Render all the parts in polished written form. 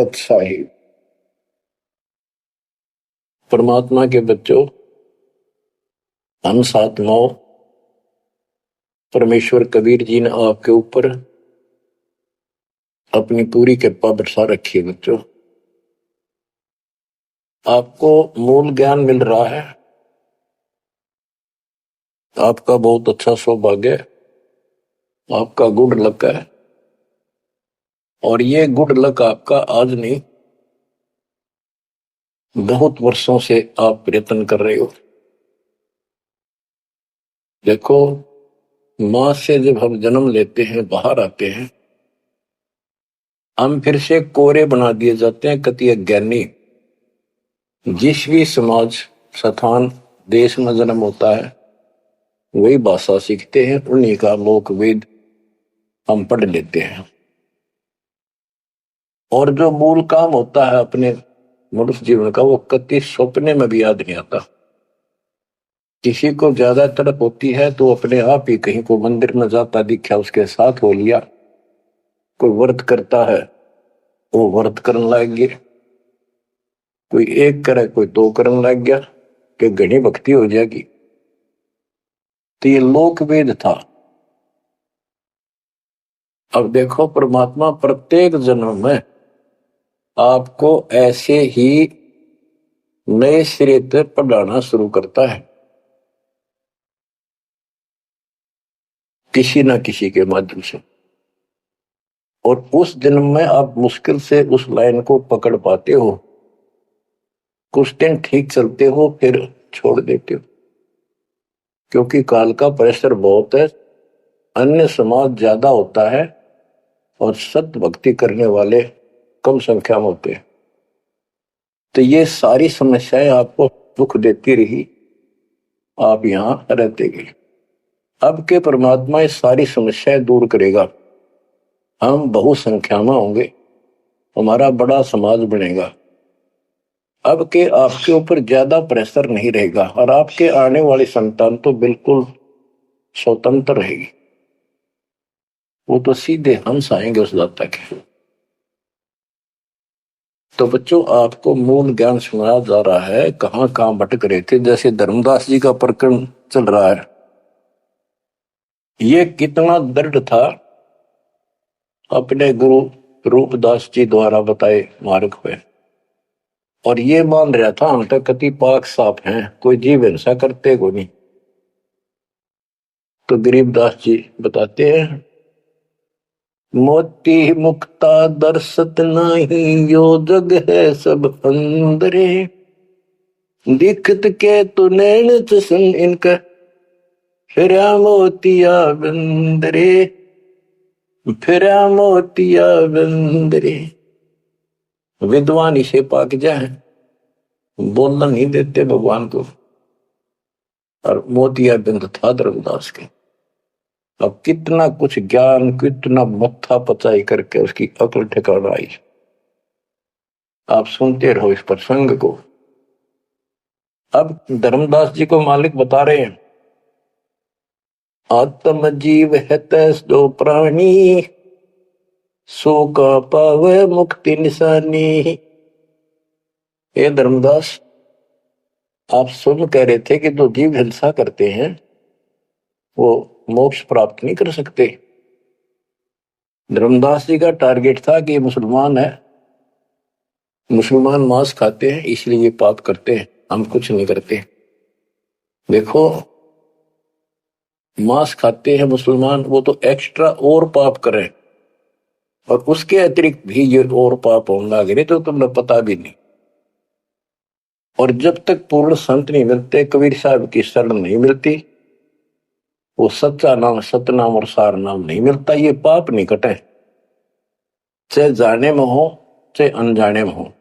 सत्साहिब। परमात्मा के बच्चों, हम सात्माओं, परमेश्वर कबीर जी ने आपके ऊपर अपनी पूरी कृपा बरसा रखी है। बच्चों, आपको मूल ज्ञान मिल रहा है। आपका बहुत अच्छा सौभाग्य है, आपका गुड लक है। और ये गुड लक आपका आज नहीं, बहुत वर्षों से आप प्रयत्न कर रहे हो। देखो, मां से जब हम जन्म लेते हैं, बाहर आते हैं, हम फिर से कोरे बना दिए जाते हैं। कति अज्ञानी जिस भी समाज, स्थान, देश में जन्म होता है, वही भाषा सीखते हैं, उन्हीं का लोक वेद हम पढ़ लेते हैं। और जो मूल काम होता है अपने मनुष्य जीवन का, वो कति सपने में भी याद नहीं आता। किसी को ज्यादा तड़प होती है तो अपने आप ही कहीं को मंदिर में जाता दिखा, उसके साथ हो लिया। कोई व्रत करता है, वो व्रत करने लग गया। कोई एक करे, कोई दो करने लग गया कि घनी भक्ति हो जाएगी। तो ये लोक वेद था। अब देखो, परमात्मा प्रत्येक जन्म में आपको ऐसे ही नए सिरे से पढ़ाना शुरू करता है, किसी न किसी के माध्यम से। और उस जन्म में आप मुश्किल से उस लाइन को पकड़ पाते हो। कुछ दिन ठीक चलते हो, फिर छोड़ देते हो, क्योंकि काल का प्रेशर बहुत है, अन्य समाज ज्यादा होता है और सत्य भक्ति करने वाले कम संख्या में होते हैं। तो ये सारी समस्याएं आपको दुख देती रही, आप यहां रहते गए। अब के परमात्मा ये सारी समस्याएं दूर करेगा, हम बहुसंख्या में होंगे, हमारा बड़ा समाज बनेगा। अब के आपके ऊपर ज्यादा प्रेशर नहीं रहेगा और आपके आने वाली संतान तो बिल्कुल स्वतंत्र रहेगी। वो तो सीधे हंस आएंगे उस दाता के। तो बच्चों, आपको मूल ज्ञान सुनाया जा रहा है, कहां कहां भटक रहे थे। जैसे धर्मदास जी का प्रकरण चल रहा है, ये कितना दृढ़ था अपने गुरु रूपदास जी द्वारा बताए मार्ग पे। और ये मान रहा था हम तो कति पाक साफ हैं, कोई जीव हिंसा करते को नहीं। तो गरीबदास जी बताते हैं, मोती मुक्ता दर्शत नहीं, यो जग है सब अंदरे। दिखत के तु नैन चसन इनका, फिरा मोतिया बंदरे, फिरा मोतिया बंदरे। विद्वान इसे पाक जाए, बोलना नहीं देते भगवान को। और मोतिया बिंद था धर्मदास के। अब कितना कुछ ज्ञान, कितना मत्था पचाई करके उसकी अकल ठिकाना आई। आप सुनते रहो इस प्रसंग को। अब धर्मदास जी को मालिक बता रहे हैं, आत्म जीव है तैसो प्राणी, सो का पावे मुक्ति निशानी। हे धर्मदास, आप सुन कह रहे थे कि जो जीव हिंसा करते हैं वो मोक्ष प्राप्त नहीं कर सकते। धर्मदास जी का टारगेट था कि मुसलमान है, मुसलमान मांस खाते हैं इसलिए ये पाप करते हैं, हम कुछ नहीं करते। देखो, मांस खाते हैं मुसलमान, वो तो एक्स्ट्रा और पाप करें, और उसके अतिरिक्त भी ये और पाप होने लगे तो तुम्हें पता भी नहीं। और जब तक पूर्ण संत नहीं मिलते, कबीर साहब की शरण नहीं मिलती, वो सच्चा नाम, सतनाम और सार नाम नहीं मिलता, ये पाप नहीं कटे, चाहे जाने में हो चाहे अनजाने में हो।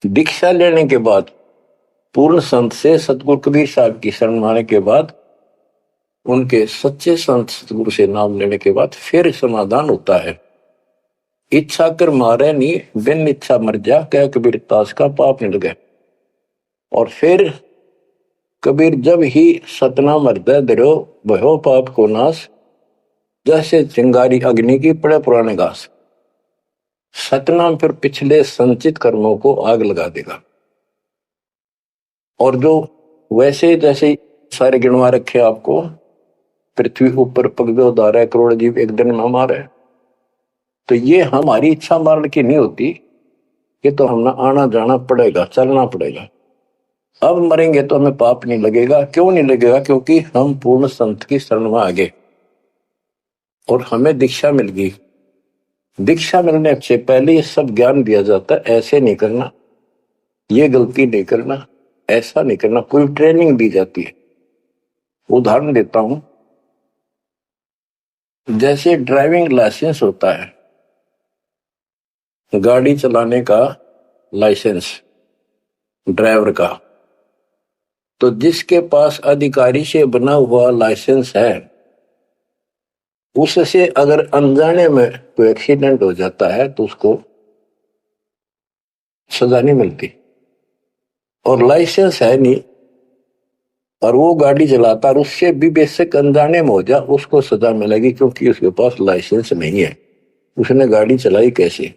दीक्षा लेने के बाद, पूर्ण संत से सतगुरु कबीर साहब की शरण आने के बाद, उनके सच्चे संत सतगुरु से नाम लेने के बाद फिर समाधान होता है। इच्छा कर मारे नहीं, बिन इच्छा मर जा, कह कबीर दास का पाप मिल गए। और फिर कबीर जब ही सतनाम हृदय धरो, भयो पाप को नाश, जैसे चिंगारी अग्नि की पड़े पुराने घास। सतनाम फिर पिछले संचित कर्मों को आग लगा देगा। और जो वैसे जैसे सारे गिनवा रखे आपको, पृथ्वी ऊपर पग 12 करोड़ जीव एक दिन में मारे, तो ये हमारी इच्छा मारने की नहीं होती, ये तो हमें आना जाना पड़ेगा, चलना पड़ेगा। अब मरेंगे तो हमें पाप नहीं लगेगा। क्यों नहीं लगेगा? क्योंकि हम पूर्ण संत की शरण में आ गए और हमें दीक्षा मिल गई। दीक्षा मिलने से पहले ये सब ज्ञान दिया जाता है, ऐसे नहीं करना, ये गलती नहीं करना, ऐसा नहीं करना, पूरी ट्रेनिंग दी जाती है। उदाहरण देता हूं, जैसे ड्राइविंग लाइसेंस होता है, गाड़ी चलाने का लाइसेंस ड्राइवर का, तो जिसके पास अधिकारी से बना हुआ लाइसेंस है, उससे अगर अनजाने में कोई एक्सीडेंट हो जाता है तो उसको सजा नहीं मिलती। और लाइसेंस है नहीं और वो गाड़ी चलाता और उससे भी बेशक अनजाने में हो जाए, उसको सजा मिलेगी, क्योंकि उसके पास लाइसेंस नहीं है, उसने गाड़ी चलाई कैसे।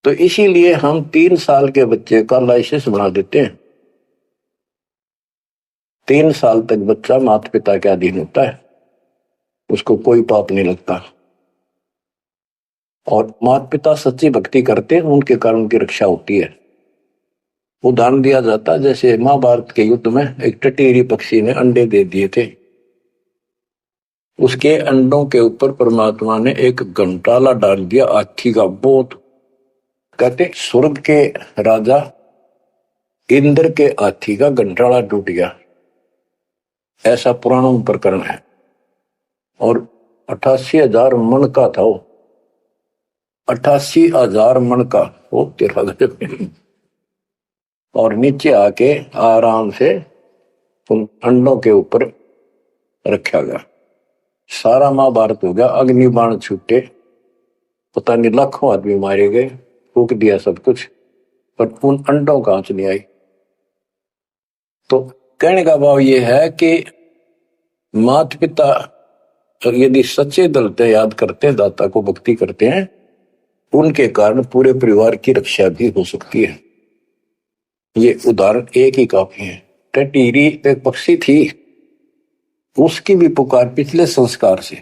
तो इसीलिए हम 3 साल के बच्चे का लाइसेंस बना देते हैं। 3 साल तक बच्चा माता पिता के अधीन होता है, उसको कोई पाप नहीं लगता। और माता पिता सच्ची भक्ति करते हैं, उनके कारण उनकी रक्षा होती है। उदाहरण दिया जाता है, जैसे महाभारत के युद्ध में एक टटीरी पक्षी ने अंडे दे दिए थे, उसके अंडों के ऊपर परमात्मा ने एक घंटाला डाल दिया हाथी का। बहुत कहते स्वर्ग के राजा इंद्र के हाथी का घंटाला टूट गया, ऐसा पुराणों में प्रकरण है। और 88,000 मन का था वो, 88,000 मन का वो, तेरा गजब। और नीचे आके आराम से उन अंडों के ऊपर रखा गया। सारा महाभारत हो गया, अग्निबाण छूटे, पता नहीं लाखों आदमी मारे गए, फूक दिया सब कुछ, पर उन अंडों का आंच नहीं आई। तो कहने का भाव ये है कि माता पिता यदि सच्चे दिल से याद करते हैं, दाता को भक्ति करते हैं, उनके कारण पूरे परिवार की रक्षा भी हो सकती है। ये उदाहरण एक ही काफी है। टटीरी एक पक्षी थी, उसकी भी पुकार पिछले संस्कार से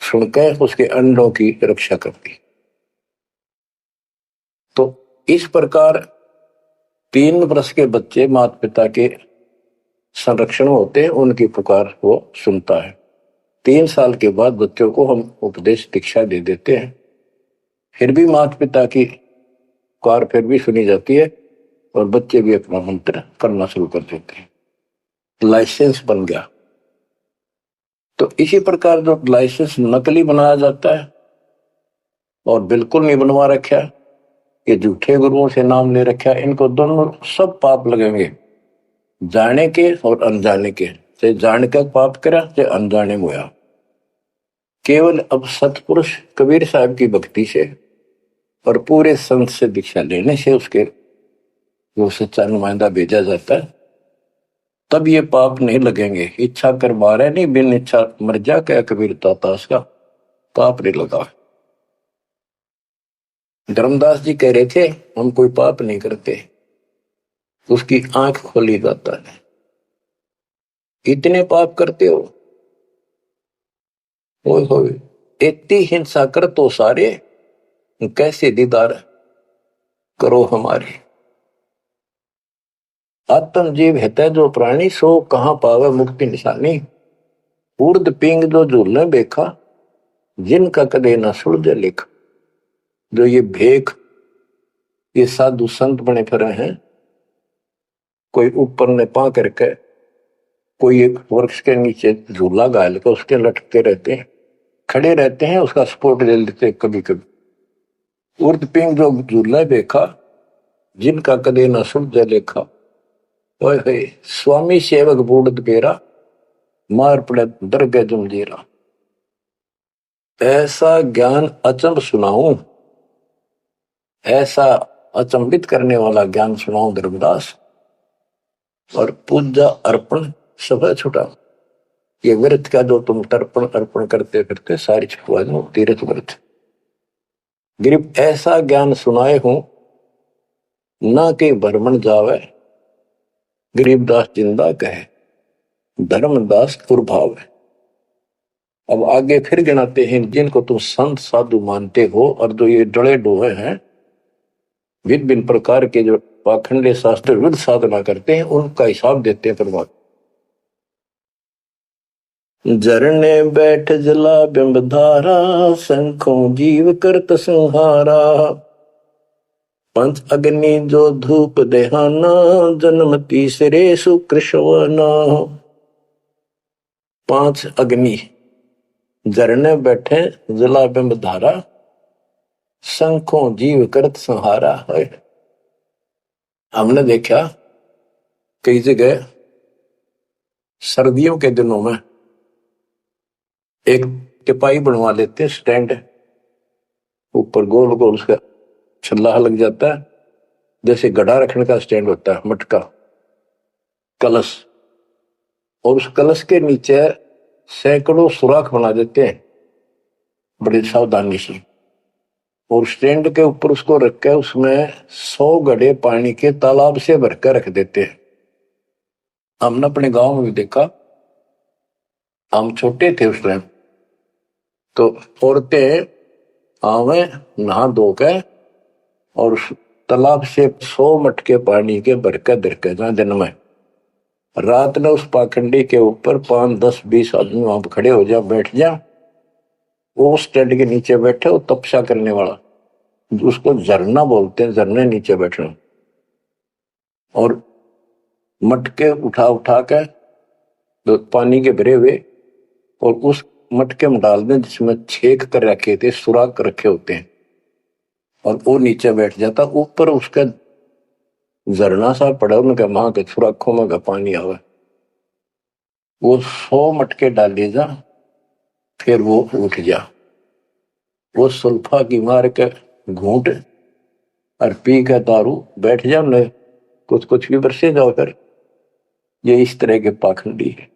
सुनकर उसके अंडों की रक्षा करती। तो इस प्रकार 3 वर्ष के बच्चे माता पिता के संरक्षण होते हैं, उनकी पुकार वो सुनता है। 3 साल के बाद बच्चों को हम उपदेश दीक्षा दे देते हैं, फिर भी माता पिता की पुकार फिर भी सुनी जाती है और बच्चे भी अपना मंत्र करना शुरू कर देते हैं। लाइसेंस बन गया। तो इसी प्रकार जो लाइसेंस नकली बनाया जाता है और बिल्कुल नहीं बनवा रखा, ये झूठे गुरुओं से नाम ले रखा, इनको दोनों सब पाप लगेंगे, जाने के और अनजाने के। चाहे जान का पाप करा चाहे अनजाने में हुआ। केवल अब सतपुरुष कबीर साहब की भक्ति से और पूरे संत से दीक्षा लेने से उसके वो सच्चा नुमाइंदा भेजा जाता है, तब ये पाप नहीं लगेंगे। इच्छा कर मारे नहीं, बिन इच्छा मर जा, क्या कबीर दाता, उसका पाप नहीं लगा। धर्मदास जी कह रहे थे हम कोई पाप नहीं करते, उसकी आंख खोली जाता है। इतने पाप करते हो, इतनी हिंसा कर तो सारे, कैसे दीदार करो हमारे। आत्म जीव है जो प्राणी, सो कहां पावे मुक्ति निशानी। उर्द पिंग जो झूलने देखा, जिनका कदे न सुलझे लिखा। जो ये भेख, ये साधु संत बने फिरे हैं, कोई ऊपर ने पा करके कोई एक वृक्ष के नीचे झूला गाल के उसके लटकते रहते हैं, खड़े रहते हैं, उसका सपोर्ट ले लेते हैं कभी कभी। उर्द पिंग जो झूला देखा, जिनका कदे न सुलझे लेखा। स्वामी सेवक बूढ़ पेरा, मार पड़े दरगह जमजीरा। ऐसा ज्ञान अचंब सुनाऊं, ऐसा अचंबित करने वाला ज्ञान सुनाऊं धर्मदास, और पूजा अर्पण सब छुटा। ये व्रत का जो तुम तर्पण अर्पण करते फिरते सारी छुपा दो, तीर्थ व्रत। गरीब ऐसा ज्ञान सुनाए हूं ना कि भ्रमण जावे, गरीबदास जिंदा कहे, धर्मदास कुरभाव है। अब आगे फिर गिनाते हैं जिनको तुम संत साधु मानते हो और जो ये डले डोहे हैं, भिन्न भिन्न प्रकार के जो पाखंडी शास्त्र विरुद्ध साधना करते हैं, उनका हिसाब देते हैं परमात्मा। झरने बैठ जला बिंब धारा, शंखों जीव करत संहारा। पंच अग्नि जो धूप देहाना, जन्म तीसरे सुकृष्णवना। पांच अग्नि झरने बैठे जला बिंब धारा, शंखों जीव करत संहारा है। हमने देखा कई जगह सर्दियों के दिनों में एक टिपाई बनवा लेते हैं, स्टैंड ऊपर गोल गोल उसका छल्ला लग जाता है, जैसे गड्ढा रखने का स्टैंड होता है, मटका कलश, और उस कलश के नीचे सैकड़ों सुराख बना देते हैं बड़ी सावधानी से, और स्टैंड के ऊपर उसको रख के उसमें 100 घड़े पानी के तालाब से भरकर रख देते हैं। हमने अपने गांव में भी देखा, हम छोटे थे उस टाइम, तो औरतें आवे नहा धो के और तालाब से 100 मटके पानी के भरकर धरकर जहां दिन में रात में उस पाखंडी के ऊपर 5, 10, 20 आदमी वहां पर खड़े हो जा, बैठ जा, वो स्टैंड के नीचे बैठे, वो तपस्या करने वाला, उसको झरना बोलते हैं, झरने नीचे बैठना, और मटके उठा उठा के तो पानी के भरे हुए और उस मटके में डाल दें जिसमें छेक कर रखे थे, सुराख कर रखे होते हैं, और वो नीचे बैठ जाता, ऊपर उसका झरना सा पड़ा, उनका वहां के सुराखों में का पानी आवे, वो 100 मटके डाले जा, फिर वो उठ जा, वो सुल्फा की मार के घूंट और पी के दारू बैठ जा, न कुछ कुछ भी बरसे जाओ। फिर ये इस तरह के पाखंडी है।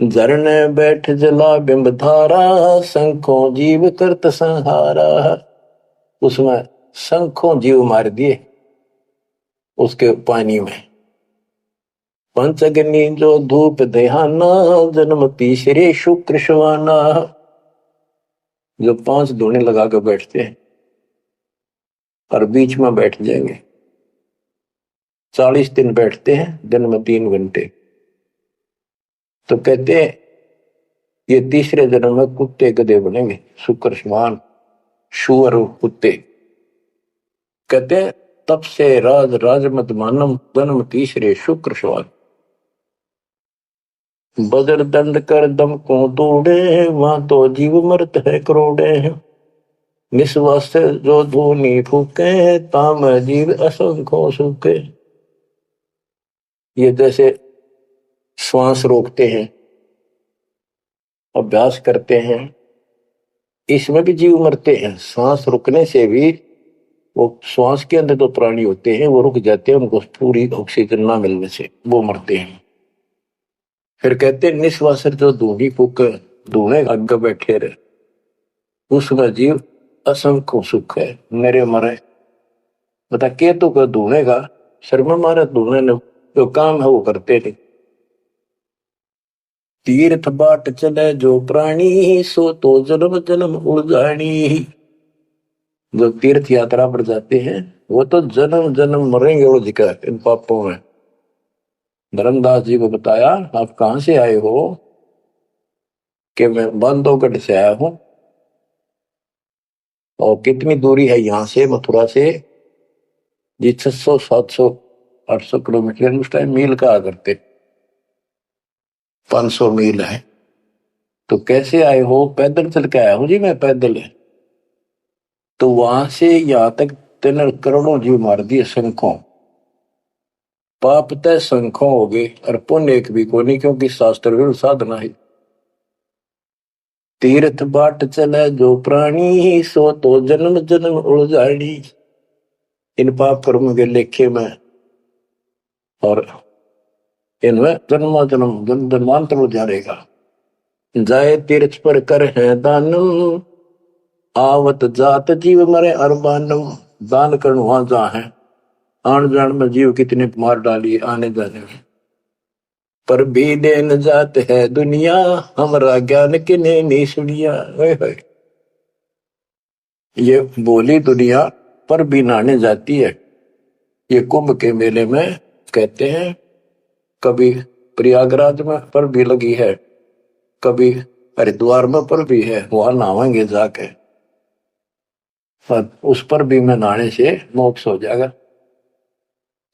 झरने बैठ जला बिंब धारा, शंखों जीव करत संहारा। उसमें शंखों जीव मार दिए उसके पानी में। पंच अग्नि जो धूप देहाना, जन्म तीसरे शुक्र शवाना। जो 5 धूने लगा के बैठते हैं और बीच में बैठ जाएंगे, 40 दिन बैठते हैं, दिन में 3 घंटे, तो कहते हैं ये तीसरे जन्म में कुत्ते गधे बनेंगे, शुक्र समान शुअर कुत्ते। कहते हैं तब से राज राजमत मानम, जन्म तीसरे शुक्र समान। बजर दंड कर दम को तोड़े, वहां तो जीव मरत है करोड़े। निस्वास जो धूनी फूके, ताम जीव असंख्यों सूखे। ये जैसे श्वास रोकते हैं, अभ्यास करते हैं, इसमें भी जीव मरते हैं। सांस रुकने से भी वो श्वास के अंदर जो प्राणी होते हैं वो रुक जाते हैं, उनको पूरी ऑक्सीजन ना मिलने से वो मरते हैं। फिर कहते हैं निश्वास जो धूनी फूक, धूने आगे बैठे रहे, उसमें जीव असंख्य सुख है, मेरे मरे। बता के तो कर धूने का शर्मा मारे, धूने ने जो काम है वो करते नहीं। तीर्थ बाट चले जो प्राणी, सो तो जन्म जन्म उलझानी। जो तीर्थ यात्रा पर जाते हैं वो तो जन्म जन्म मरेंगे उलझ कर इन पापों में। धर्मदास जी को बताया आप कहां से आए हो, कि मैं बांधवगढ़ से आया हूं। और कितनी दूरी है यहां से मथुरा से? जी 600, 700, 800 किलोमीटर, उस टाइम मील कहा करते, 500 मील है। तो कैसे आए हो? पैदल चल के आया हूं जी मैं, पैदल है। तो वहां से यहां तक 3 करोड़ों जीव मार दिए शंखों। पाप तय शंखों हो गए और पुण्य एक भी को नहीं, क्योंकि शास्त्र विरुद्ध साधना है। तीर्थ बाट चले जो प्राणी, सो तो जन्म जन्म उलझानी। इन पाप कर्म के लेखे में और इनमें जन्मा जन्म जन्मांतर हो जाएगा। जाए तीर्थ पर कर है दानम, आवत जात जीव मरे अरबानम। दान करना वहां जहाँ है, आन जान में जीव कितने मार डाली आने जाने में, पर भी देन जात है दुनिया, हमरा ज्ञान किने नहीं सुनिया। ये बोली दुनिया पर भी नहाने जाती है। ये कुंभ के मेले में कहते हैं, कभी प्रयागराज में पर भी लगी है, कभी हरिद्वार में पर भी है, वहां नहावेंगे जाके, उस पर भी में नहाने से मोक्ष हो जाएगा।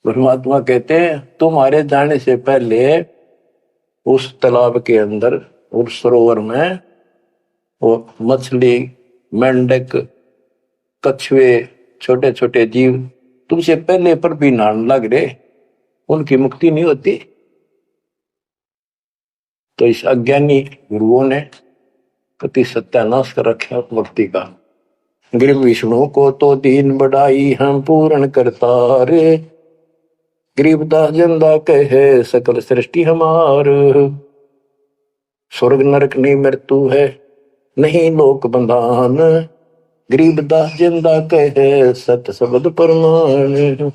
परमात्मा कहते हैं तुम्हारे जाने से पहले उस तालाब के अंदर, उस सरोवर में वो मछली, मेंढक, कछुए, छोटे छोटे जीव तुमसे पहले पर भी नहाने लग रहे, उनकी मुक्ति नहीं होती। तो इस अज्ञानी गुरुओं ने कति सत्यानाश कर रखा भक्ति का। गिर विष्णु को तो दीन बढ़ाई हम पूर्ण करता रे, गरीबदास जिंदा कहे सकल सृष्टि हमार। स्वर्ग नरक नहीं मृत्यु है, नहीं लोक बंधान, गरीबदास जिंदा कहे सत्य शब्द प्रमाण।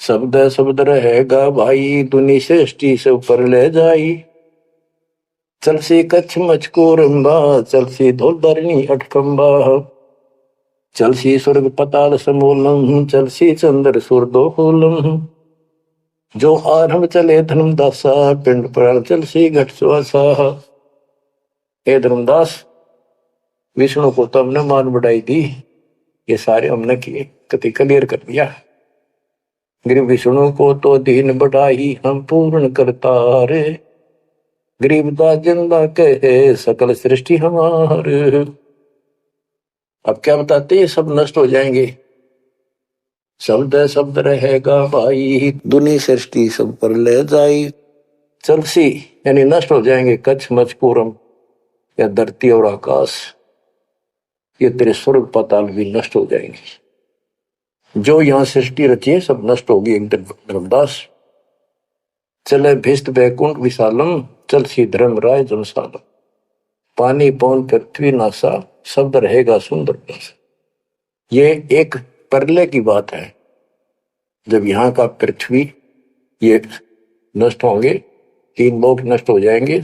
शब्द शब्द रहेगा भाई, दुनी सृष्टि से ऊपर ले जाई। चल सी कच्छ मचको रंबा, चल सी धोलधरणी अटकंबा, चल सी स्वर्ग पताल समूलम, चल सी चंद्र सूर्दो होलम। जो आरंभ चले धर्मदासा, पिंड प्राण चल सी घट सुवासा। हे धर्मदास, विष्णु को तो हमने मान बढ़ाई दी, ये सारे हमने किए कति क्लियर कर दिया। गिर विष्णु को तो दीन बढ़ाई हम पूर्ण करता रे, गरीबदास जिंदा कहे सकल सृष्टि हमारे। अब क्या बताते हैं, सब नष्ट हो जाएंगे, शब्द शब्द रहेगा भाई, दुनी सृष्टि सब पर ले जाई। चलसी यानी नष्ट हो जाएंगे, कच्छ मचपूरम या धरती और आकाश, ये तेरे स्वर्ग पाताल भी नष्ट हो जाएंगे। जो यहां सृष्टि रची है सब नष्ट होगी एक दिन। धर्मदास चले भिस्त बैकुंठ विशालम, चल सी धर्म राय जनसालम। पानी पौन पृथ्वी नासा, शब्द रहेगा सुंदर। ये एक प्रलय की बात है, जब यहाँ का पृथ्वी ये नष्ट होंगे, तीन लोक नष्ट हो जाएंगे,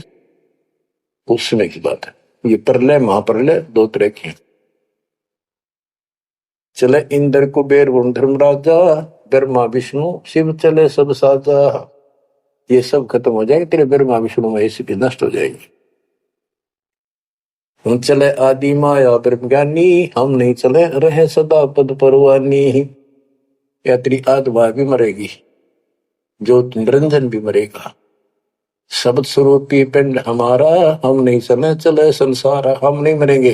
उस समय की बात है। ये प्रलय महाप्रलय दो तरह के। चले इंद्र कुबेर वरुण धर्मराजा, ब्रह्मा विष्णु शिव चले सब साजा। ये सब खत्म हो जाएंगे, तेरे ब्रह्मा विष्णु महेश भी नष्ट हो जाएंगे। हम चले आदि माया ब्रह्म ज्ञानी, हम नहीं चले रहे सदा पद परवानी। या तेरी आत्मा भी मरेगी, जो निरंजन भी मरेगा। शब्द स्वरूपी पिंड हमारा, हम नहीं चले चले संसार। हम नहीं मरेंगे,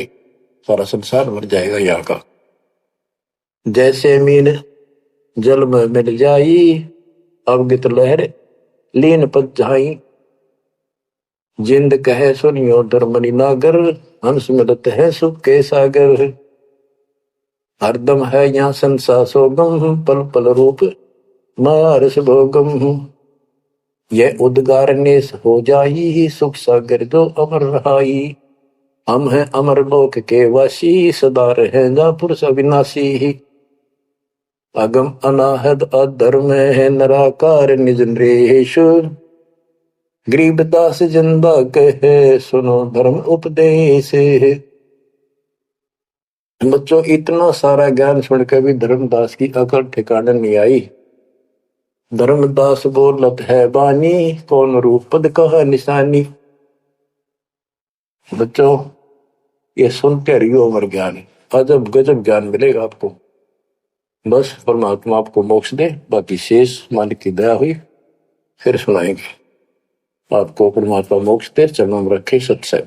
सारा संसार मर जाएगा यहाँ का। जैसे मीन जल में मिल जाई, अवगित लहर लीन पद जाई। जिंद कहे सुनियो धर्मनि नागर, हंस मिलत है सुख के सागर। हरदम है यहाँ संसा सोगम, पल पल रूप मारस भोगम। यह उद्गार नेस हो जाई, सुख सागर जो अमर रहाई। हम हैं अमर लोक के वासी, सदा रहेगा पुरुष अविनाशी। अगम अनाहद अधर्म है निराकार निज नरेश, गरीबदास जिंदा कहे सुनो धर्म उपदेश। बच्चों, इतना सारा ज्ञान सुनकर भी धर्मदास की अकल ठिकाने नहीं आई। धर्मदास बोलत है बानी, कौन रूप पद कहा निशानी। बच्चों, ये सुनते रहियो अमर ज्ञान, अजब गजब ज्ञान मिलेगा आपको। बस परमात्मा आपको मोक्ष दे, बाकी शेष मालिक की दया हुई फिर सुनाएंगे। आपको परमात्मा मोक्ष दे, चरणों में रखे सत्संग।